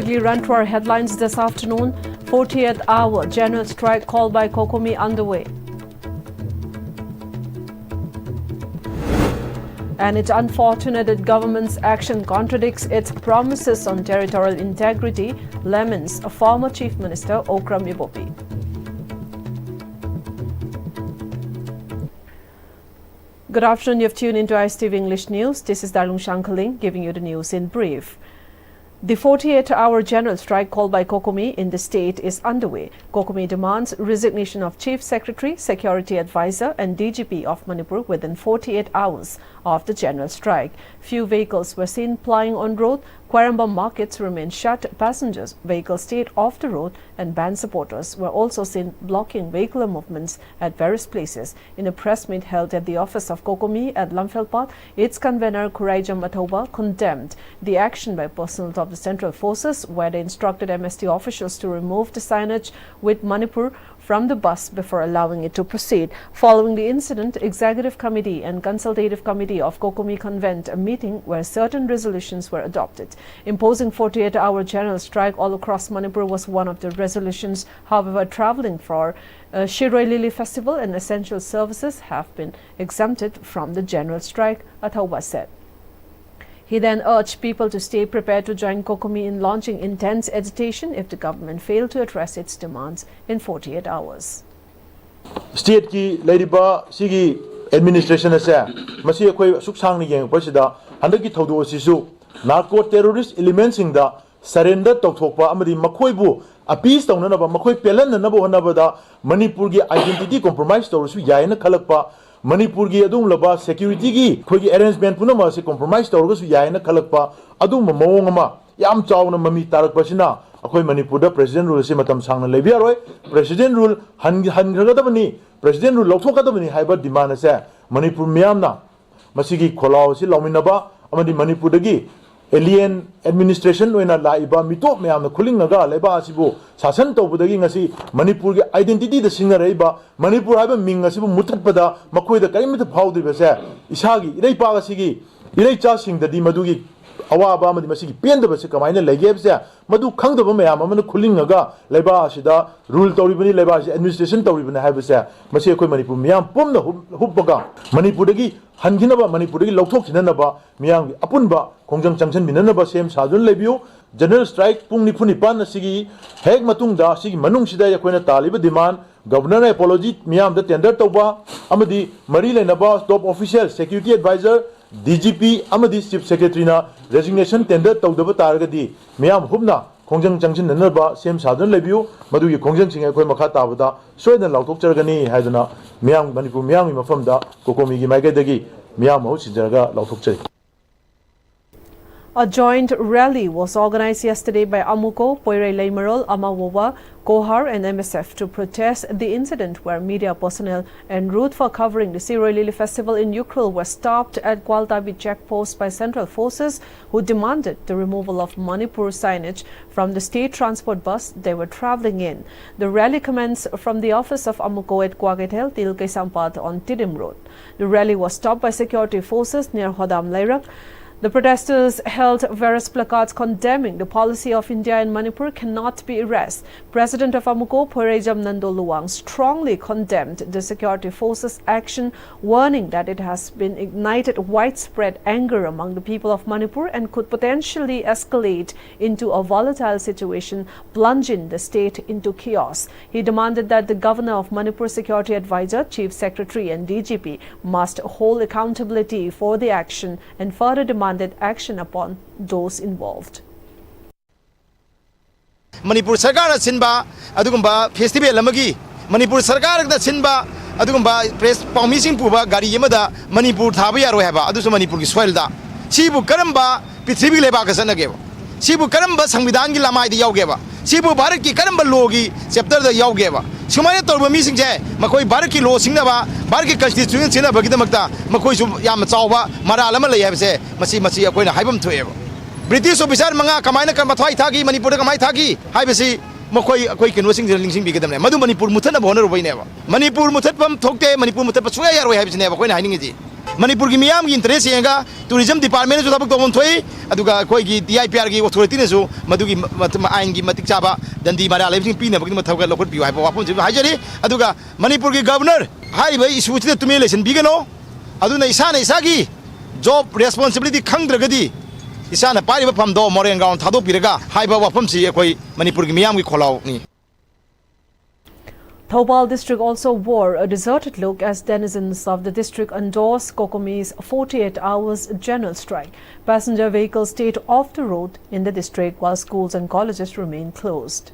quickly run to our headlines this afternoon. 40th hour general strike called by Kokomi underway. And it's unfortunate that government's action contradicts its promises on territorial integrity, laments former Chief Minister Okram Ibopi. Good afternoon, you've tuned into Pm-Istv English News. This is Darlung Shankaling giving you the news in brief. The 48-hour general strike called by Kokomi in the state is underway. Kokomi demands resignation of Chief Secretary, Security Advisor and DGP of Manipur within 48 hours of the general strike. Few vehicles were seen plying on road. Quaramba markets remain shut. Passengers' vehicles stayed off the road and band supporters were also seen blocking vehicular movements at various places. In a press meet held at the office of Kokomi at Lamphel, its convener Kuraijam Athoba condemned the action by personnel of the Central Forces, where they instructed MST officials to remove the signage with Manipur from the bus before allowing it to proceed. Following the incident, Executive Committee and Consultative Committee of Kokomi convened a meeting where certain resolutions were adopted. Imposing 48-hour general strike all across Manipur was one of the resolutions. However, travelling for Shiroi Lily Festival and essential services have been exempted from the general strike, Athoba said. He then urged people to stay prepared to join Kokomi in launching intense agitation if the government failed to address its demands in 48 hours. State ki ladiba sigi administration ase masi akoi suksang ni yeng pasida handaki thodo sisu narco terrorist elements ingda surrender tawthokpa amadi makhoi bu appease tawna ba makhoi pelan na bo na da Manipur gi identity compromise tawsu yaina khalakpa Manipur ki adum laba security ki khoi arrangement punama se compromise tawrga su yaina khalakpa adum mawong ama yam chawna mami tarak pasina akhoi Manipur da president rule se matam sangna lebi aroi president rule hangragadabani president rule lokthokadabani haiba demand se Manipur miyamna masigi kholao si lawminaba amadi Manipur dagi alien administration oina laiba mitop meyamna khulingaga leba asibu sasan tawbudagi ngasi Manipur gi identity da singaraiba Manipur haiba ming asibu muthatpada makhoi da karimita phawdriba se isagi irei pa asigi irei cha singdadi madugi awaba amadi masigi pendaba se kamaina legeb se madu khangdaba meyam amana khulingaga leba asida rule tawribani leba asi administration tawribani haiba se masi akhoi Manipur miyam pomna hubbaga Manipur dagi hanginaba Manipur dagi lawthok thinanaba miyam apunba kongjang changchan minanaba sem sadun lebiu general strike pung nipuni pan asigi hek matung da sigi manung sida yakoina taliba demand governor apology miyam da tender tawba amadi mari lenaba top official security advisor DGP amadi chief secretary na resignation tender tawdaba taragadi miyam hubna kongjang changchin nanaba sem sadun lebiu madugi kongjang singa koi makha tabada soidan lawthok chargani haidana miyam Manipur miyam mafamda Kokomi gi maigadagi miyam ho sinjaraga lawthok chari. A joint rally was organized yesterday by Amuko, Poire Leimarol, Amawowa, Kohar and MSF to protest the incident where media personnel en route for covering the Shiroi Lily Festival in Ukraine were stopped at Gwaltabi checkpost by Central Forces, who demanded the removal of Manipur signage from the state transport bus they were traveling in. The rally commenced from the office of Amuko at Kwagetel, Tilkei Sampat on Tidim Road. The rally was stopped by security forces near Hodam Lairak. The protesters held various placards condemning the policy of India in Manipur cannot be erased. President of Amuko, Porejam Nando Luang, strongly condemned the security forces' action, warning that it has been ignited widespread anger among the people of Manipur and could potentially escalate into a volatile situation, plunging the state into chaos. He demanded that the governor of Manipur Security Advisor, Chief Secretary and DGP must hold accountability for the action and further demanded action upon those involved. Manipur Sarkar Sinba, Adugumba Festival Lamagi, Manipur Sarkar the Sinba, Adugumba Press Palmising Puba, Gari Yamada, Manipur Tabia Rohaba, Adus Manipur Swelda, Sibu Karamba, Pitribi Lebakasanageva, Sibu Karamba Samidangi Lamai the Yogeva, Sibu Baraki Karamba Logi, Scepter the Yogeva, Sumaya Torba missing Jay, Makoi Baraki Lo Singava, Baraki Constitution Sina Bagitamata, Makoi Yamazawa, Maralamale have said, Masi Masia Quena Hibam to ever. British officer Manga Kamana Kamatai Taki, Manipur Kamai Taki, Hibasi, Makoi Aquican was in the Linking Bigadam, Madu Manipur Mutana Bonner way never. Manipur Mutapam Toke, Manipur Mutapasway, we have never when hiding it. Manipur ki miyam ki interest yenga tourism department su thabak tomon thoi aduga koi ki DIPR ki authority ne su madu ki ain ki matik chaba dandi mara lebsing pina bakni mathawga lokot pi haipa wapon jiba hajari aduga Manipur ki governor hai bai issue chide tume election bigano aduna isana isagi job responsibility khangdragadi isana pari ba phamdo moren ground thado piraga haiba wapam si koi Manipur ki miyam ki kholau ni. Thopal district also wore a deserted look as denizens of the district endorsed Kokomi's 48 hours general strike. Passenger vehicles stayed off the road in the district while schools and colleges remain closed.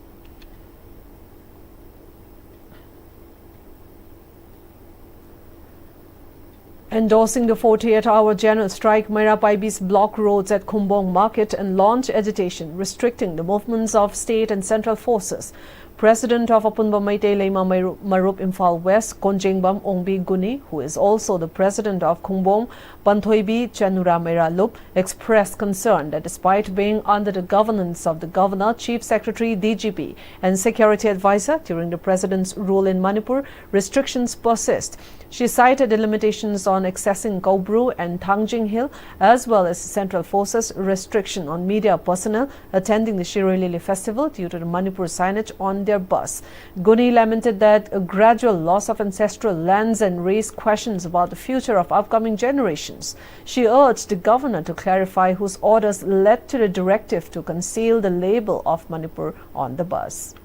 Endorsing the 48-hour general strike, Mairapaibi's blocked roads at Khumbong Market and launched agitation restricting the movements of state and central forces. President of Apunba Maitei Lema Marup Imphal West, Konjengbam Ongbi Guni, who is also the president of Khumbong, Panthoibi Chanura Meiralup, expressed concern that despite being under the governance of the governor, chief secretary, DGP, and security advisor during the president's rule in Manipur, restrictions persist. She cited the limitations on accessing Kobru and Tangjing Hill, as well as Central Forces restriction on media personnel attending the Shiroi Lili festival due to the Manipur signage on their bus. Guni lamented that a gradual loss of ancestral lands and raised questions about the future of upcoming generations. She urged the governor to clarify whose orders led to the directive to conceal the label of Manipur on the bus.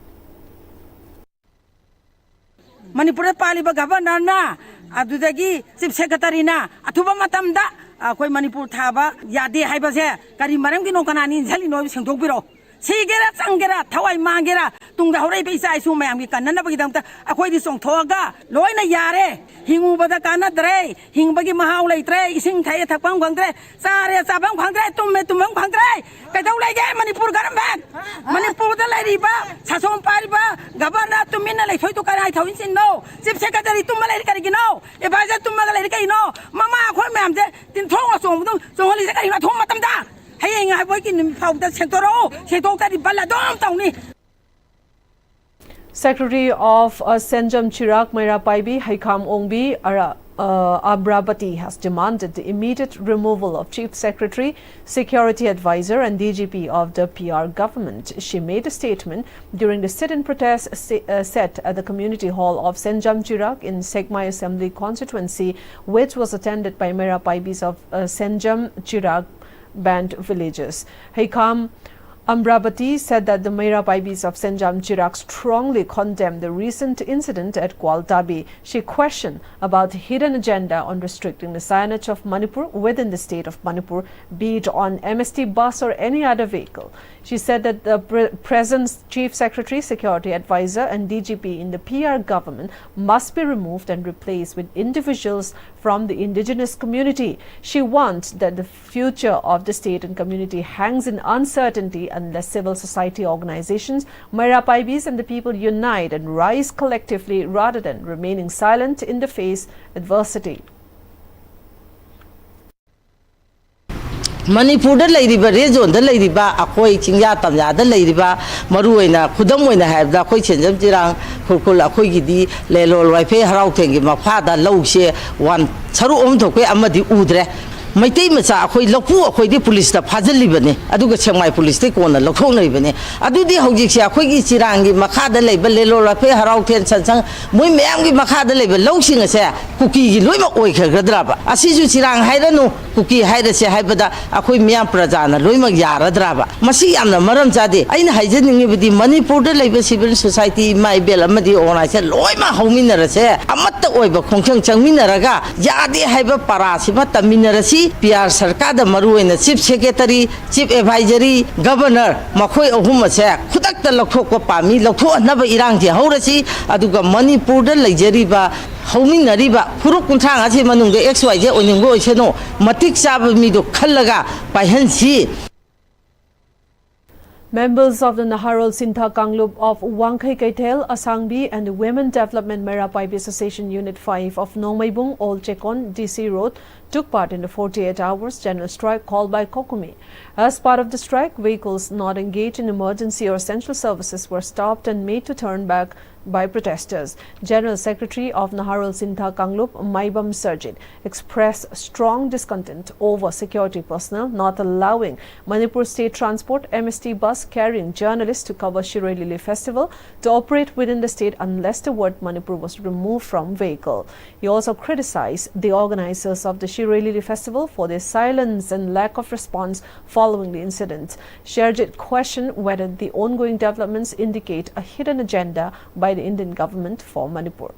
Manipur paliba governor na adudagi chief secretary na athuba matamda koi Manipur thaba yade haibase kari maram gi nokanani jali no sengdokbiro sigera changera thawai mangera tungda horai beisa isu mayam gi kanna bagi damta akoi di songthoga loina yare hingu bada kana dre hingbagi mahau leitre ising thai thakpang khangdre sare sabang khangdre tumang khangdre kaidau lege Manipur government Manipur da lairiba sasom pariba governor tumina lai thoi to karai thawin sin no chief secretary tumma lai kari no advisor tumma lai kai no mama khoi mayam de tin thong asong dum songhali se kai na thong matam da Secretary of Senjam Chirag Mairapaibi Haikam Ongbi Abrabati has demanded the immediate removal of Chief Secretary, Security Advisor and DGP of the PR government. She made a statement during the sit-in protest set at the community hall of Senjam Chirag in Segmai Assembly constituency, which was attended by Mairapaibis of Senjam Chirag banned villages. Haikam Ambrabati said that the Mairapaibis of Senjam Chirag strongly condemned the recent incident at Gwaltabi. She questioned about the hidden agenda on restricting the signage of Manipur within the state of Manipur, be it on MST bus or any other vehicle. She said that the present Chief Secretary, Security Advisor and DGP in the PR government must be removed and replaced with individuals from the indigenous community. She wants that the future of the state and community hangs in uncertainty unless civil society organizations, Mairapaibis and the people unite and rise collectively rather than remaining silent in the face adversity. Manipur da leiriba region da leiriba akoi chingya tamya da leiriba maruoina khudam oina haibda akoi Senjam Chirag khulkhul akoi gidi lelol waife harau thengi makha da lause wan charu om thokwe amadi udre Maitei macha akoi lokpu akoi di police da phajallibane aduga Chengmai police te kona lokthongribane adudi hojik se akoi gi Chirang gi makha da leiba lelol waife harau then chansang moi mayam gi makha da leiba lousing ase kuki gi loima oi khagradraba asisu Chirang hairanu kuki haira se haibada akoi miyam prajana loima yaradraba masi yamna maram jade aina haijaningi bidi Manipur da leiba civil society mai bel amadi organization loima hauminarase amatta oiba khongchang changminaraga yade haiba parasi ma taminarasi PR Sarkar da maruoina Chief Secretary, Chief Advisory, Governor, makhoi ahum ase khudakta lakhokpa pami lakhonaba irang je haurasi aduga Manipur da leijariba hauminariba furuk kunthang ase manungda XYZ oningbo oiseno matik chaba mido khallaga paihansi. Members of the Naharol Sintha Kanglup of Wangkai Kaitel, Asangbi and the Women Development Mairapaibi Association Unit 5 of Nongmaibung, Old Chekon, DC Road took part in the 48 hours general strike called by Kokomi. As part of the strike, vehicles not engaged in emergency or essential services were stopped and made to turn back by protesters. General Secretary of Naharul Sintha Kanglup, Maibam Surjit, expressed strong discontent over security personnel not allowing Manipur State Transport MST bus carrying journalists to cover Shiroi Lili Festival to operate within the state unless the word Manipur was removed from vehicle. He also criticized the organizers of the Shiroi Lili Festival for their silence and lack of response following the incident. Surjit questioned whether the ongoing developments indicate a hidden agenda by the Indian government for Manipur.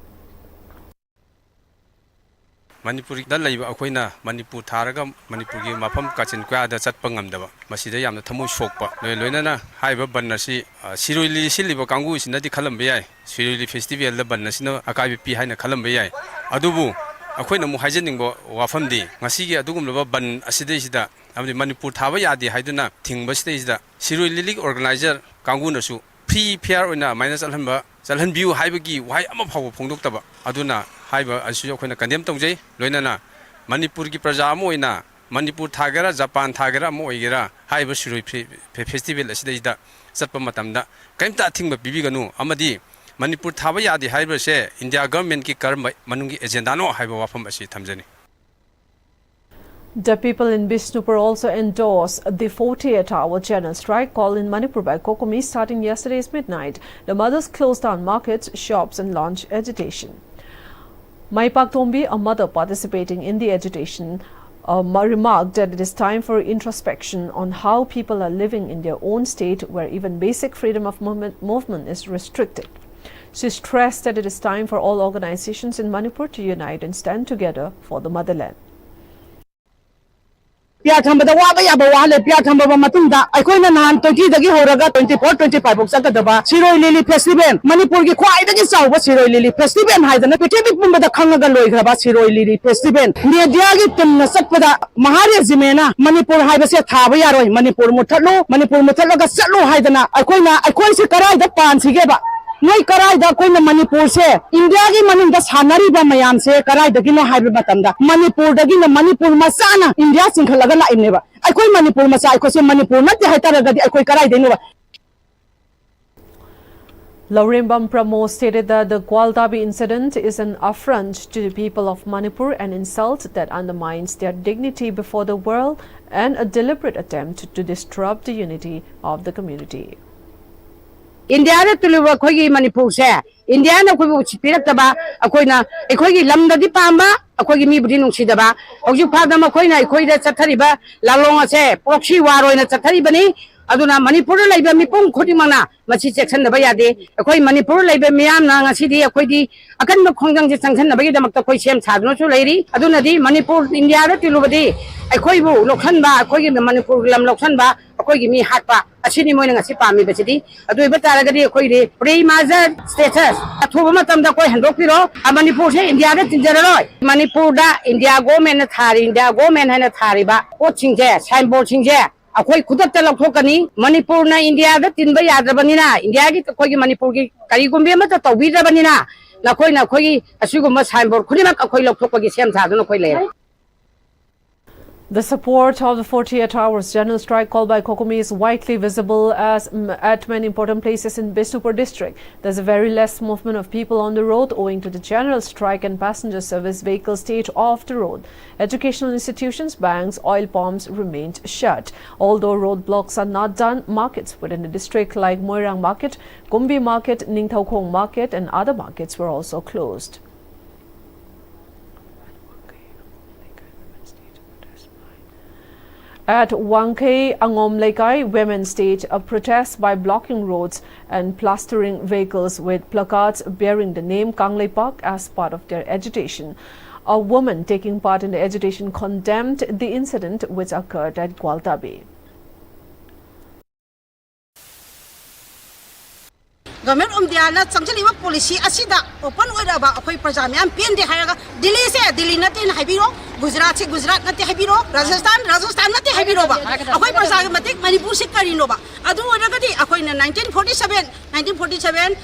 Manipur da laiba akoina Manipur tharaga Manipur gi mafam kachin kwa da chatpa ngamdaba masida yamna thamoi sokpa loinana haiba bannasi Shiroi Lili siliba kangu sinadi khalambe yai Shiroi Lili festival da bannasina akai pi haina khalambe yai adubu akoina mu haijeningbo wafamdi ngasigi adugumlaba ban asidesida amdi Manipur thaba yadi haiduna thingba sida Shiroi Lili organizer kangu nasu free fair oina minus alhan view haibagi wai ama phaw phongdoktaba aduna haiba asu akoina condemn tawjai loinana Manipur gi praja amo oina Manipur thagera Japan thagera amo oigera haiba Shiroi festival asida chatpa matamda kaimta thingba bibiganu amadi Manipur thaba yadi haiba se India government ki karma manungi agenda no haiba wafam asi thamjani. The people in Bishnupur also endorsed the 48-hour general strike called in Manipur by Kokomi starting yesterday's midnight. The mothers closed down markets, shops and launched agitation. Maipak Tombi, a mother participating in the agitation, remarked that it is time for introspection on how people are living in their own state where even basic freedom of movement is restricted. She stressed that it is time for all organizations in Manipur to unite and stand together for the motherland. Piathamba waba yaba wale piathamba matunda aikoina nan 20 dagi horaga 24 25 bok sakadaba Shiroi Lili Festival Manipur gi khwai dagi chawba Shiroi Lili Festival haidana pithibik pumbada khangaga loigraba Shiroi Lili Festival media gi timna satpada mahari jimena Manipur haibase thaba yaroi Manipur muthallo ga satlo haidana aikoi se karai da pan sigeba noi karai da koina Manipur se India gi maning da sanari ba mayam se karai da gino haiba matamda Manipur da gino Manipur masana India sinkhalaga la ineba aikoi Manipur masa aikoi se Manipur natti haitaraga di aikoi karai de no. Laurimbam Pramo stated that the Gwaldabi incident is an affront to the people of Manipur, an insult that undermines their dignity before the world and a deliberate attempt to disrupt the unity of the community. India na tuluwa khoi Manipur se India na khoi chipirak taba akoina khoi lamda di pamba akoi mi budi nungsi daba oju phada ma khoi na khoi da chathari ba lalong ase proxy war oina chathari bani aduna Manipur laiba mipung khodi mana machi section da ba yade akoi Manipur laiba miyam na ngasi di akoi di akan ma khongjang je sanction na ba gi damak ta koi sem chadno chu leiri aduna di Manipur India na tuluwa di akoi bu lokhan ba akoi gi Manipur lam lokhan ba akoi gi mi hat ba asini moina ngasi pami bachidi adu iba tara gadi akoi di pre-major status athuba matam da koi handok piro Manipur se India da tinjaroi Manipur da India government na thari India government hana thari ba o chingje signboard chingje akoi khudatta lakhokani Manipur na India da tinba yadrabani na India gi koi gi Manipur gi kari gumbe ma ta tawbi rabani na lakoi na koi asuguma signboard khudima akoi lakhokagi sem thaduna koi le. The support of the 48 hours general strike called by Kokomi is widely visible at many important places in Bishnupur district. There's a very less movement of people on the road owing to the general strike and passenger service vehicles stayed off the road. Educational institutions, banks, oil palms remained shut. Although roadblocks are not done, markets within the district like Moirang Market, Kumbi Market, Ningthaukong Market and other markets were also closed. At Wangkei Angom Lekai, women staged a protest by blocking roads and plastering vehicles with placards bearing the name Kanglei Park as part of their agitation. A woman taking part in the agitation condemned the incident which occurred at Gwaldabi. Government India na changchaliwa policy asida open oiraba akoi praja myam pende haraga Delhi nati habiro Gujarat nati habiro Rajasthan nati habiro ba akoi praja matik Manipur se karino ba adu oragati akoi na 1947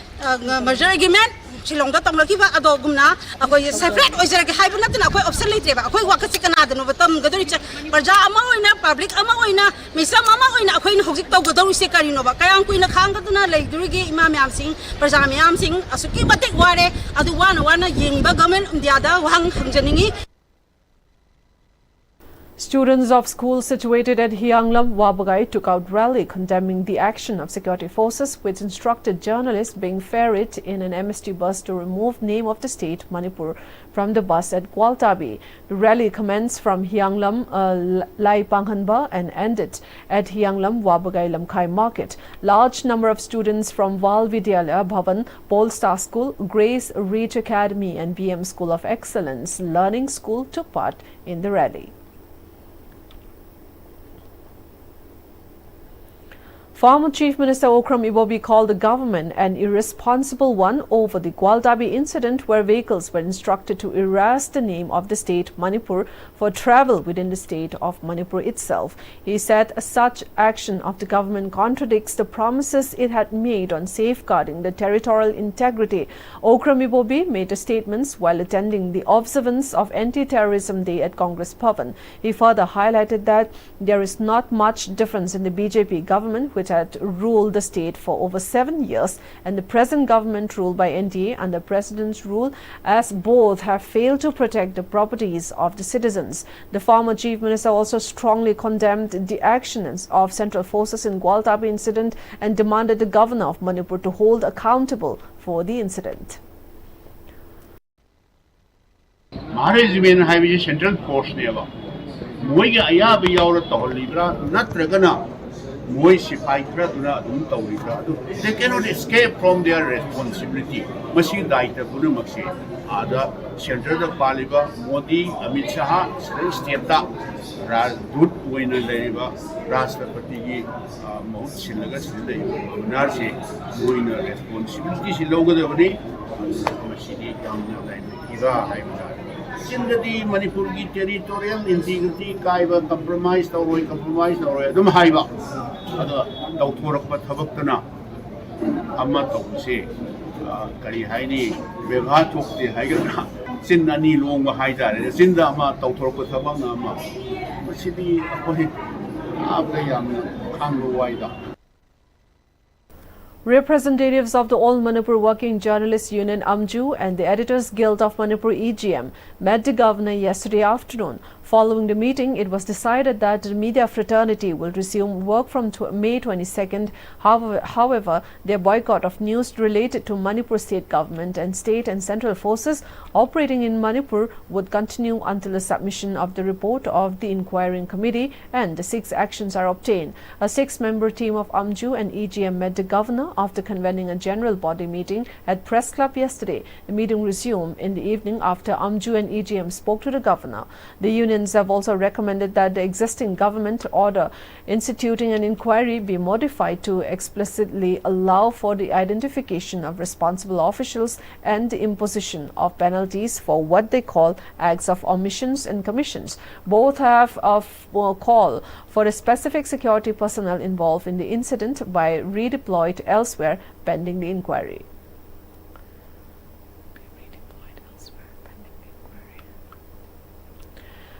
merger agreement Shillongda tonglakiba adogumna akoi separate oizarage haibna tana akoi option leitreba akoi wakasi kanadano batam gadori parja ama oina public ama oina misam ama oina akoi hojik taw gadori se karino ba kayang kuina khangaduna leidurige imam yam sing parja yam sing asuki batik ware adu wana yengba government umdiada wang hangjaningi. Students of schools situated at Hianglam, Wabagai took out rally condemning the action of security forces which instructed journalists being ferried in an Pm-Istv bus to remove name of the state, Manipur, from the bus at Gwaltabi. The rally commenced from Hianglam, Lai Panghanba and ended at Hianglam, Wabagai Lamkai Market. Large number of students from Val Vidyalaya Bhavan, Polestar School, Grace Reach Academy and BM School of Excellence Learning School took part in the rally. Former Chief Minister Pm-Istv called the government an irresponsible one over the Gwaldabi incident where vehicles were instructed to erase the name of the state Manipur for travel within the state of Manipur itself. He said such action of the government contradicts the promises it had made on safeguarding the territorial integrity. Pm-Istv made the statements while attending the observance of Anti-Terrorism Day at Congress Bhavan. He further highlighted that there is not much difference in the BJP government, which had ruled the state for over 7 years, and the present government ruled by NDA under President's rule, as both have failed to protect the properties of the citizens. The former Chief Minister also strongly condemned the actions of central forces in Gwaltabi incident and demanded the Governor of Manipur to hold accountable for the incident. Central force never. They cannot escape from their responsibility. Machine died the Punumaxi. Ada Central Paliba, Modi, Amit Shah, State Good Winner Deriva, Rasta Patigi, Mount Silagas, Narsi, doing a responsibility. She logo the money, Machine, Iva, Sindadi Manipur territorial integrity, Kaiba compromise, or Dum Haiba. Other Dautorak Habakana Amato say, Kari Haini, Beva took the Hagana, Sindani long Haida, Sindama, Dautorak Habana, City, Abdayam, Kango Waida. Representatives of the All Manipur Working Journalists Union AMJU and the Editors Guild of Manipur EGM met the governor yesterday afternoon. Following the meeting, it was decided that the media fraternity will resume work from May 22nd. However, their boycott of news related to Manipur state government and state and central forces operating in Manipur would continue until the submission of the report of the inquiring committee and the 6 actions are obtained. A 6-member team of AMJU and EGM met the governor after convening a general body meeting at Press Club yesterday. The meeting resumed in the evening after AMJU and EGM spoke to the governor. The unions have also recommended that the existing government order instituting an inquiry be modified to explicitly allow for the identification of responsible officials and the imposition of penalties for what they call acts of omissions and commissions. Both have call for a specific security personnel involved in the incident by redeployed elsewhere pending the inquiry.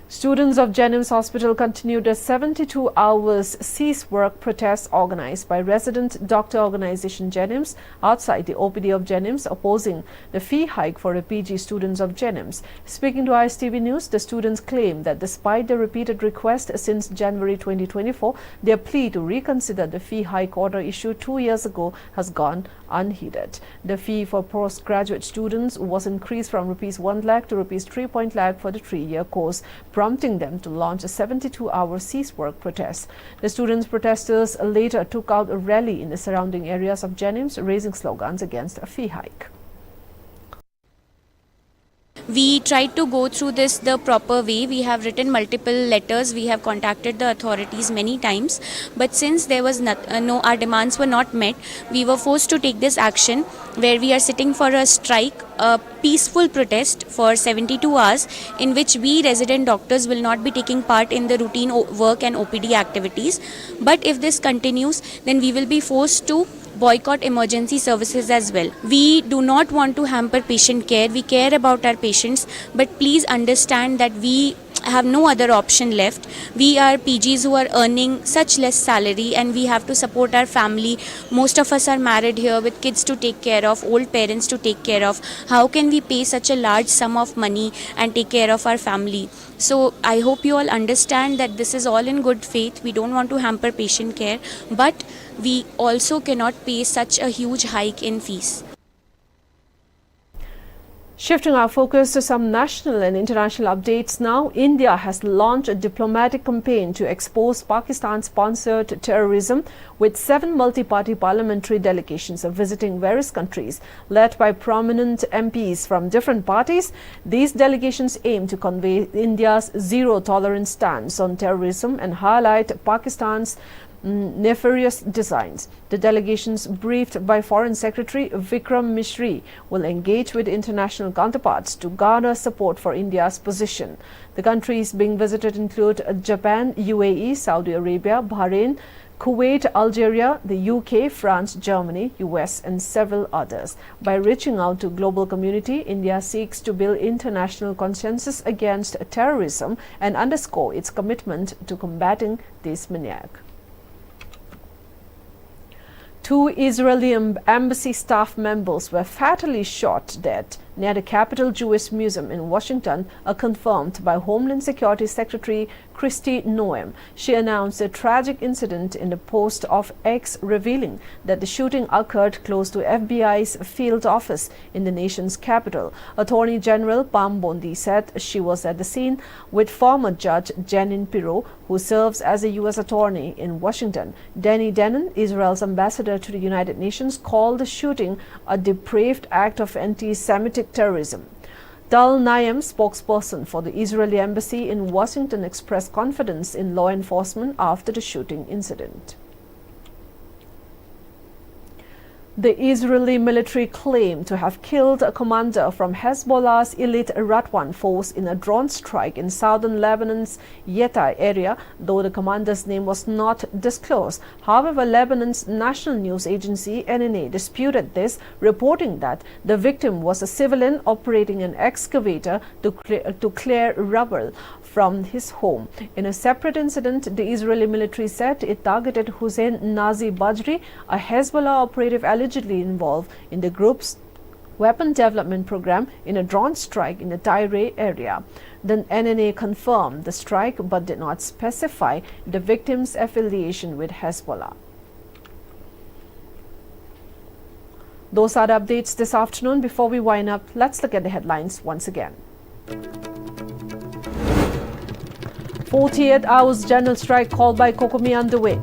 Students of Jennings Hospital continued a 72 hours cease work protest organized by resident doctor organization Jennings outside the OPD of Jennings, opposing the fee hike for the PG students of Jennings. Speaking to ISTV News, the students claim that despite the repeated request since January 2024, their plea to reconsider the fee hike order issued 2 years ago has gone unheeded. The fee for postgraduate students was increased from Rs 1 lakh to Rs 3 lakh for the 3-year course, prompting them to launch a 72-hour cease work protest. The students protesters later took out a rally in the surrounding areas of Jennings, raising slogans against a fee hike. We tried to go through this the proper way. We have written multiple letters. We have contacted the authorities many times. But since there was our demands were not met, we were forced to take this action where we are sitting for a strike, a peaceful protest for 72 hours in which we resident doctors will not be taking part in the routine work and OPD activities. But if this continues, then we will be forced to boycott emergency services as well. We do not want to hamper patient care. We care about our patients, but please understand that we have no other option left. We are PGs who are earning such less salary, and we have to support our family. Most of us are married here with kids to take care of, old parents to take care of. How can we pay such a large sum of money and take care of our family? So I hope you all understand that this is all in good faith. We don't want to hamper patient care, but we also cannot pay such a huge hike in fees. Shifting our focus to some national and international updates now, India has launched a diplomatic campaign to expose Pakistan-sponsored terrorism, with 7 multi-party parliamentary delegations visiting various countries, led by prominent MPs from different parties. These delegations aim to convey India's zero-tolerance stance on terrorism and highlight Pakistan's nefarious designs. The delegations, briefed by Foreign Secretary Vikram Misri, will engage with international counterparts to garner support for India's position. The countries being visited include Japan, UAE, Saudi Arabia, Bahrain, Kuwait, Algeria, the UK, France, Germany, US and several others. By reaching out to global community, India seeks to build international consensus against terrorism and underscore its commitment to combating this maniac. 2 Israeli embassy staff members were fatally shot dead near the Capitol Jewish Museum in Washington, confirmed by Homeland Security Secretary Kristi Noem. She announced a tragic incident in a post of X, revealing that the shooting occurred close to FBI's field office in the nation's capital. Attorney General Pam Bondi said she was at the scene with former Judge Jenin Pirro, who serves as a U.S. attorney in Washington. Danny Denon, Israel's ambassador to the United Nations, called the shooting a depraved act of anti-Semitic terrorism. Tal Naim, spokesperson for the Israeli embassy in Washington, expressed confidence in law enforcement after the shooting incident. The Israeli military claimed to have killed a commander from Hezbollah's elite Radwan force in a drone strike in southern Lebanon's Yeta area, though the commander's name was not disclosed. However, Lebanon's national news agency NNA disputed this, reporting that the victim was a civilian operating an excavator to clear rubble from his home. In a separate incident, the Israeli military said it targeted Hussein Nazi Bajri, a Hezbollah operative allegedly involved in the group's weapon development program, in a drone strike in the Tyre area. The NNA confirmed the strike but did not specify the victim's affiliation with Hezbollah. Those are the updates this afternoon. Before we wind up, let's look at the headlines once again. 48 hours general strike called by Kokomi underway.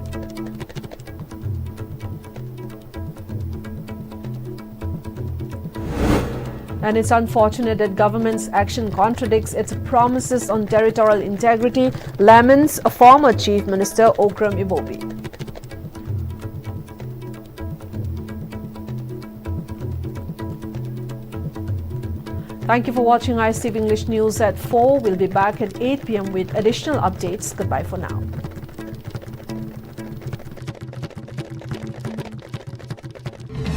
And it's unfortunate that government's action contradicts its promises on territorial integrity, laments a former Chief Minister Okram Ibobi. Thank you for watching Istv English News at 4. We'll be back at 8 p.m. with additional updates. Goodbye for now.